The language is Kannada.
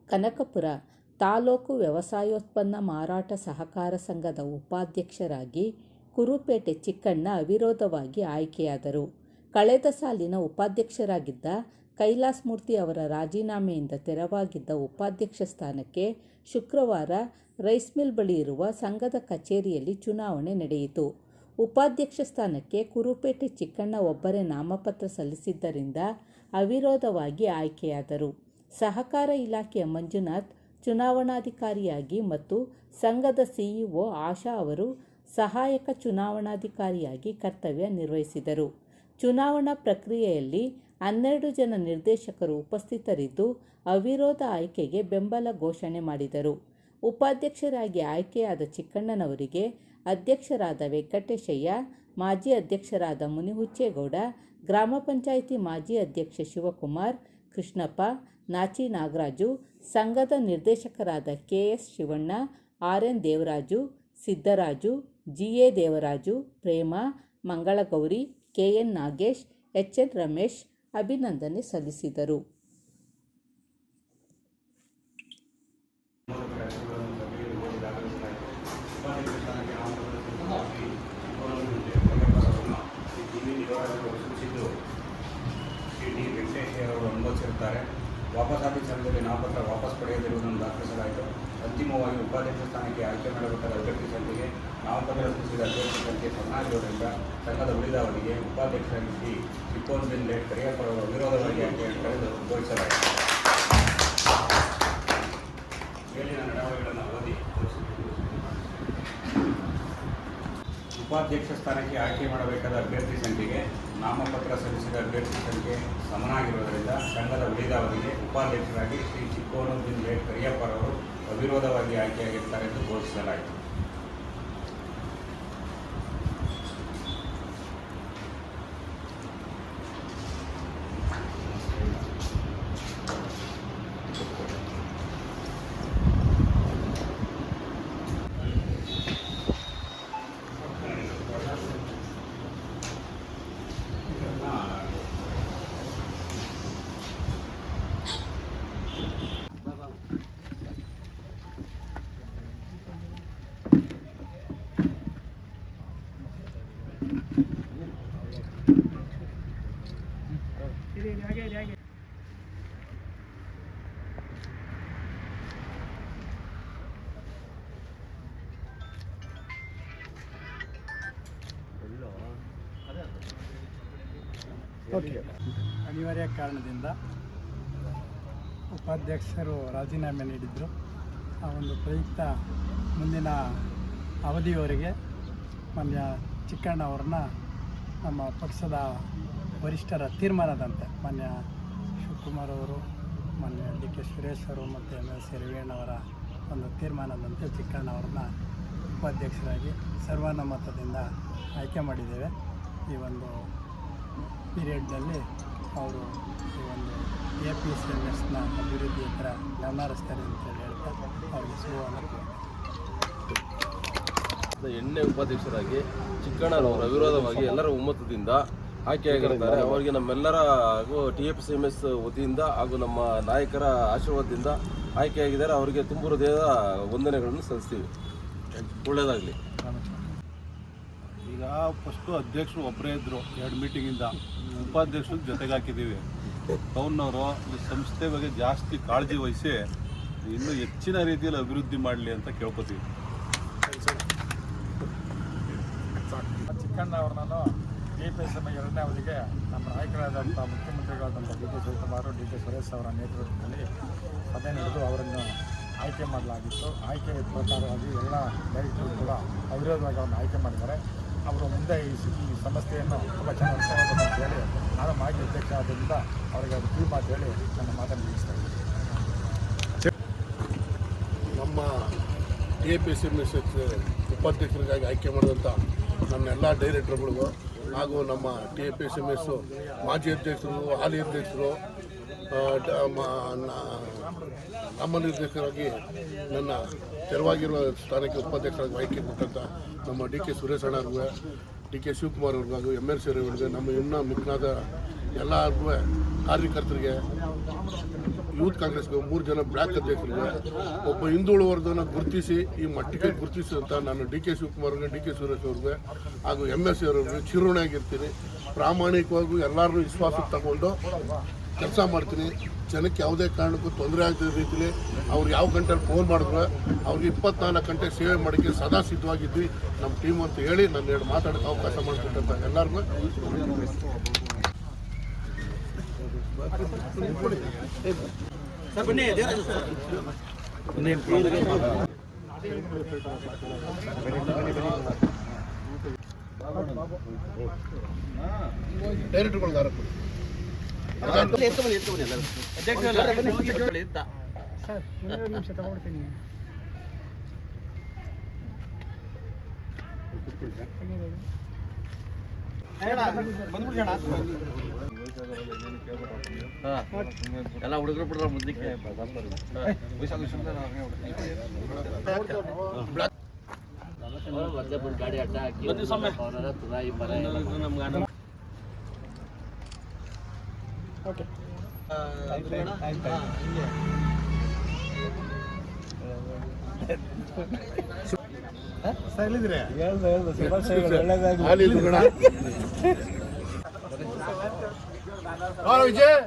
ಕನಕಪುರ ತಾಲೂಕು ವ್ಯವಸಾಯೋತ್ಪನ್ನ ಮಾರಾಟ ಸಹಕಾರ ಸಂಘದ ಉಪಾಧ್ಯಕ್ಷರಾಗಿ ಕುರುಪೇಟೆ ಚಿಕ್ಕಣ್ಣ ಅವಿರೋಧವಾಗಿ ಆಯ್ಕೆಯಾದರು. ಕಳೆದ ಸಾಲಿನ ಉಪಾಧ್ಯಕ್ಷರಾಗಿದ್ದ ಕೈಲಾಸ್ ಮೂರ್ತಿ ಅವರ ರಾಜೀನಾಮೆಯಿಂದ ತೆರವಾಗಿದ್ದ ಉಪಾಧ್ಯಕ್ಷ ಸ್ಥಾನಕ್ಕೆ ಶುಕ್ರವಾರ ರೈಸ್ ಮಿಲ್ ಬಳಿ ಇರುವ ಸಂಘದ ಕಚೇರಿಯಲ್ಲಿ ಚುನಾವಣೆ ನಡೆಯಿತು. ಉಪಾಧ್ಯಕ್ಷ ಸ್ಥಾನಕ್ಕೆ ಕುರುಪೇಟೆ ಚಿಕ್ಕಣ್ಣ ಒಬ್ಬರೇ ನಾಮಪತ್ರ ಸಲ್ಲಿಸಿದ್ದರಿಂದ ಅವಿರೋಧವಾಗಿ ಆಯ್ಕೆಯಾದರು. ಸಹಕಾರ ಇಲಾಖೆಯ ಮಂಜುನಾಥ್ ಚುನಾವಣಾಧಿಕಾರಿಯಾಗಿ ಮತ್ತು ಸಂಘದ ಸಿಇಒ ಆಶಾ ಅವರು ಸಹಾಯಕ ಚುನಾವಣಾಧಿಕಾರಿಯಾಗಿ ಕರ್ತವ್ಯ ನಿರ್ವಹಿಸಿದರು. ಚುನಾವಣಾ ಪ್ರಕ್ರಿಯೆಯಲ್ಲಿ 12 ಜನ ನಿರ್ದೇಶಕರು ಉಪಸ್ಥಿತರಿದ್ದು ಅವಿರೋಧ ಆಯ್ಕೆಗೆ ಬೆಂಬಲ ಘೋಷಣೆ ಮಾಡಿದರು. ಉಪಾಧ್ಯಕ್ಷರಾಗಿ ಆಯ್ಕೆಯಾದ ಚಿಕ್ಕಣ್ಣನವರಿಗೆ ಅಧ್ಯಕ್ಷರಾದ ವೆಂಕಟೇಶಯ್ಯ, ಮಾಜಿ ಅಧ್ಯಕ್ಷರಾದ ಮುನಿಹುಚ್ಚೇಗೌಡ, ಗ್ರಾಮ ಪಂಚಾಯಿತಿ ಮಾಜಿ ಅಧ್ಯಕ್ಷ ಶಿವಕುಮಾರ್, ಕೃಷ್ಣಪ್ಪ, ನಾಚಿ ನಾಗರಾಜು, ಸಂಘದ ನಿರ್ದೇಶಕರಾದ KS Shivanna, RN Devaraju, Siddaraju, GA Devaraju, Prema, Mangalagowri, KN Nagesh, HN Ramesh ಅಭಿನಂದನೆ ಸಲ್ಲಿಸಿದರು. ಅನುಭವಿಸಿರುತ್ತಾರೆ. ವಾಪಸಾತಿ ಸಮಯದಲ್ಲಿ ನಾಮಪತ್ರ ವಾಪಸ್ ಪಡೆಯದಿರುವುದನ್ನು ದಾಖಲಿಸಲಾಯಿತು. ಅಂತಿಮವಾಗಿ ಉಪಾಧ್ಯಕ್ಷ ಸ್ಥಾನಕ್ಕೆ ಆಯ್ಕೆ ಮಾಡಬೇಕಾದ ಅಭ್ಯರ್ಥಿ ಸಂಖ್ಯೆಗೆ ನಾಮಪತ್ರ ಸಲ್ಲಿಸಿದ ಅಭ್ಯರ್ಥಿ ಸಂಖ್ಯೆ ಸಮನಾಗಿರುವುದರಿಂದ ಸಂಘದ ಉಳಿದವರಿಗೆ ಉಪಾಧ್ಯಕ್ಷರಾಗಿ ಶ್ರೀ ಚಿಕ್ಕೋನ್ ಲೇಟ್ ಕರಿಯಪ್ಪರವರು ಅವಿರೋಧವಾಗಿ ಆಯ್ಕೆಯನ್ನು ಕರೆದು ಘೋಷಿಸಲಾಯಿತು. ಮೇಲಿನ ನಡವಳಿಕೆಗಳನ್ನು ಅವಧಿ ಉಪಾಧ್ಯಕ್ಷ ಸ್ಥಾನಕ್ಕೆ ಆಯ್ಕೆ ಮಾಡಬೇಕಾದ ಅಭ್ಯರ್ಥಿ ಸಂಖ್ಯೆಗೆ ನಾಮಪತ್ರ ಸಲ್ಲಿಸಿದ ಅಭ್ಯರ್ಥಿ ಸಂಖ್ಯೆ ಸಮನಾಗಿರುವುದರಿಂದ ಸಂಘದ ಉಳಿದವರಿಗೆ ಉಪಾಧ್ಯಕ್ಷರಾಗಿ ಶ್ರೀ ಚಿಕ್ಕೋನ್ ಲೇಟ್ ಕರಿಯಪ್ಪರವರು ಅವಿರೋಧವಾಗಿ ಆಯ್ಕೆಯಾಗಿರುತ್ತಾರೆ ಎಂದು ಘೋಷಿಸಲಾಯಿತು. ಅನಿವಾರ್ಯ ಕಾರಣದಿಂದ ಉಪಾಧ್ಯಕ್ಷರು ರಾಜೀನಾಮೆ ನೀಡಿದರು. ಆ ಒಂದು ಪ್ರಯುಕ್ತ ಮುಂದಿನ ಅವಧಿಯವರೆಗೆ ಮಾನ್ಯ ಚಿಕ್ಕಣ್ಣ ಅವ್ರನ್ನ ನಮ್ಮ ಪಕ್ಷದ ವರಿಷ್ಠರ ತೀರ್ಮಾನದಂತೆ ಮಾನ್ಯ ಶಿವಕುಮಾರ್ ಅವರು, ಮಾನ್ಯ ಡಿ ಕೆ ಸುರೇಶ್ ಅವರು ಮತ್ತು MS ರವಿಯಣ್ಣವರ ಒಂದು ತೀರ್ಮಾನದಂತೆ ಚಿಕ್ಕಣ್ಣ ಅವ್ರನ್ನ ಉಪಾಧ್ಯಕ್ಷರಾಗಿ ಸರ್ವಾನುಮತದಿಂದ ಆಯ್ಕೆ ಮಾಡಿದ್ದೇವೆ. ಈ ಒಂದು ಪೀರಿಯಡ್ನಲ್ಲಿ ಅವರು ಈ ಒಂದು APCMSನ ಅಭಿವೃದ್ಧಿ ಹತ್ರ ಗಮನ ಹರಿಸ್ತಾರೆ ಅಂತೇಳಿ ಹೇಳ್ತಾ ಅವರಿಗೆ ಶುಭವನ್ನು ಕೋರ್ತಾರೆ. ಎಣ್ಣೆ ಉಪಾಧ್ಯಕ್ಷರಾಗಿ ಚಿಕ್ಕಣ್ಣನವರು ಅವಿರೋಧವಾಗಿ ಎಲ್ಲರ ಒಮ್ಮತದಿಂದ ಆಯ್ಕೆಯಾಗಿರುತ್ತಾರೆ. ಅವರಿಗೆ ನಮ್ಮೆಲ್ಲರ ಹಾಗೂ TAPCMS ವತಿಯಿಂದ ಹಾಗೂ ನಮ್ಮ ನಾಯಕರ ಆಶೀರ್ವಾದದಿಂದ ಆಯ್ಕೆಯಾಗಿದ್ದಾರೆ. ಅವರಿಗೆ ತುಂಬ ಹೃದಯದ ವಂದನೆಗಳನ್ನು ಸಲ್ಲಿಸ್ತೀವಿ. ಒಳ್ಳೆಯದಾಗಲಿ. ಈಗ ಫಸ್ಟು ಅಧ್ಯಕ್ಷರು ಒಬ್ಬರೇ ಇದ್ದರು 2 ಮೀಟಿಂಗಿಂದ, ಉಪಾಧ್ಯಕ್ಷರು ಜೊತೆಗೆ ಹಾಕಿದ್ದೀವಿ. ಟೌನ್ನವರು ಈ ಸಂಸ್ಥೆ ಬಗ್ಗೆ ಜಾಸ್ತಿ ಕಾಳಜಿ ವಹಿಸಿ ಇನ್ನೂ ಹೆಚ್ಚಿನ ರೀತಿಯಲ್ಲಿ ಅಭಿವೃದ್ಧಿ ಮಾಡಲಿ ಅಂತ ಕೇಳ್ಕೊತೀವಿ. ಚಿಕ್ಕಣ್ಣ ಅವ್ರನ್ನ APSM 2ನೇ ಅವಧಿಗೆ ನಮ್ಮ ನಾಯಕರಾದಂಥ ಮುಖ್ಯಮಂತ್ರಿಗಳಾದಂಥ D K Shivakumar, D K Suresh ಅವರ ನೇತೃತ್ವದಲ್ಲಿ ಸಭೆ ನಡೆದು ಅವರನ್ನು ಆಯ್ಕೆ ಮಾಡಲಾಗಿತ್ತು. ಆಯ್ಕೆ ಪ್ರಕಾರವಾಗಿ ಎಲ್ಲ ಡೈರೆಕ್ಟರ್ ಕೂಡ ಅವಿರೋಧವಾಗಿ ಅವರನ್ನು ಆಯ್ಕೆ ಮಾಡಿದ್ದಾರೆ. ಅವರು ಮುಂದೆ ಈ ಸಂಸ್ಥೆಯನ್ನು ತುಂಬ ಚೆನ್ನಾಗಿ ನಡೆಸಬೇಕು ಅಂತ ಹೇಳಿ ನಾನು ಮಾಜಿ ಅಧ್ಯಕ್ಷ ಆದ್ದರಿಂದ ಅವರಿಗೆ ಅದು ಕಿವಿ ಮಾತು ಹೇಳಿ ನನ್ನ ಮಾತನ್ನು ಮುಗಿಸ್ತಾ ಇದ್ದೀನಿ. ನಮ್ಮ TAPCMS ಉಪಾಧ್ಯಕ್ಷರಿಗಾಗಿ ಆಯ್ಕೆ ಮಾಡಿದಂಥ ನಮ್ಮೆಲ್ಲ ಡೈರೆಕ್ಟರ್ಗಳಿಗೂ ಹಾಗೂ ನಮ್ಮ TAPCMS ಮಾಜಿ ಅಧ್ಯಕ್ಷರು, ಹಾಲಿ ಅಧ್ಯಕ್ಷರು, ನಮ್ಮ ನಿರ್ದೇಶಕರಾಗಿ ನನ್ನ ತೆರವಾಗಿರುವ ಸ್ಥಾನಕ್ಕೆ ಉಪಾಧ್ಯಕ್ಷರಾಗಿ ಆಯ್ಕೆ ಕೊಟ್ಟಂಥ ನಮ್ಮ ಡಿ ಕೆ ಸುರೇಶ್ ಅಣ್ಣವ್ರಿಗೂ, ಡಿ ಕೆ ಶಿವಕುಮಾರ್ ಅವ್ರಿಗೂ, MS ರವಿಗಳಿಗೂ, ನಮ್ಮ ಇನ್ನೂ ಮಿಕ್ನಾದ ಎಲ್ಲರಿಗೂ ಕಾರ್ಯಕರ್ತರಿಗೆ ಯೂತ್ ಕಾಂಗ್ರೆಸ್ಗೆ 3 ಜನ ಬ್ಲ್ಯಾಕ್ ಅಧ್ಯಕ್ಷರಿಗೆ ಒಬ್ಬ ಹಿಂದುಳಿದ ವರ್ಗನ ಗುರುತಿಸಿ ಈ ಮಟ್ಟಿಗೆ ಗುರುತಿಸಿ ಅಂತ ನಾನು ಡಿ ಕೆ ಶಿವಕುಮಾರ್ ಅವ್ರಿಗೆ, ಡಿ ಕೆ ಸುರೇಶ್ ಅವ್ರಿಗೆ ಹಾಗೂ MS ಅವರಿಗೆ ಚಿರುಣಾಗಿರ್ತೀನಿ. ಪ್ರಾಮಾಣಿಕವಾಗಿ ಎಲ್ಲರನ್ನೂ ವಿಶ್ವಾಸಕ್ಕೆ ತಗೊಂಡು ಕೆಲಸ ಮಾಡ್ತೀನಿ. ಜನಕ್ಕೆ ಯಾವುದೇ ಕಾರಣಕ್ಕೂ ತೊಂದರೆ ಆಗದ ರೀತಿಯಲ್ಲಿ ಅವ್ರು ಯಾವ ಗಂಟೆಲಿ ಫೋನ್ ಮಾಡಿದ್ರೆ ಅವ್ರಿಗೆ 24 ಗಂಟೆ ಸೇವೆ ಮಾಡೋಕ್ಕೆ ಸದಾ ಸಿದ್ಧವಾಗಿದ್ವಿ ನಮ್ಮ ಟೀಮ್ ಅಂತ ಹೇಳಿ ನಾನು 2 ಮಾತಾಡೋಕ್ಕೆ ಅವಕಾಶ ಮಾಡಿಕೊಟ್ಟಂತ ಎಲ್ಲರಿಗೂ ಡೈರೆಕ್ಟರ್ಗಳಿಗೆ ಆರೋಪ ಎಲ್ಲ ಹುಡುಗರು ಬಿಡ್ರ ಮುಂದಕ್ಕೆ ಗಾಡಿ ಅಡ್ಡ ವಿಜಯ್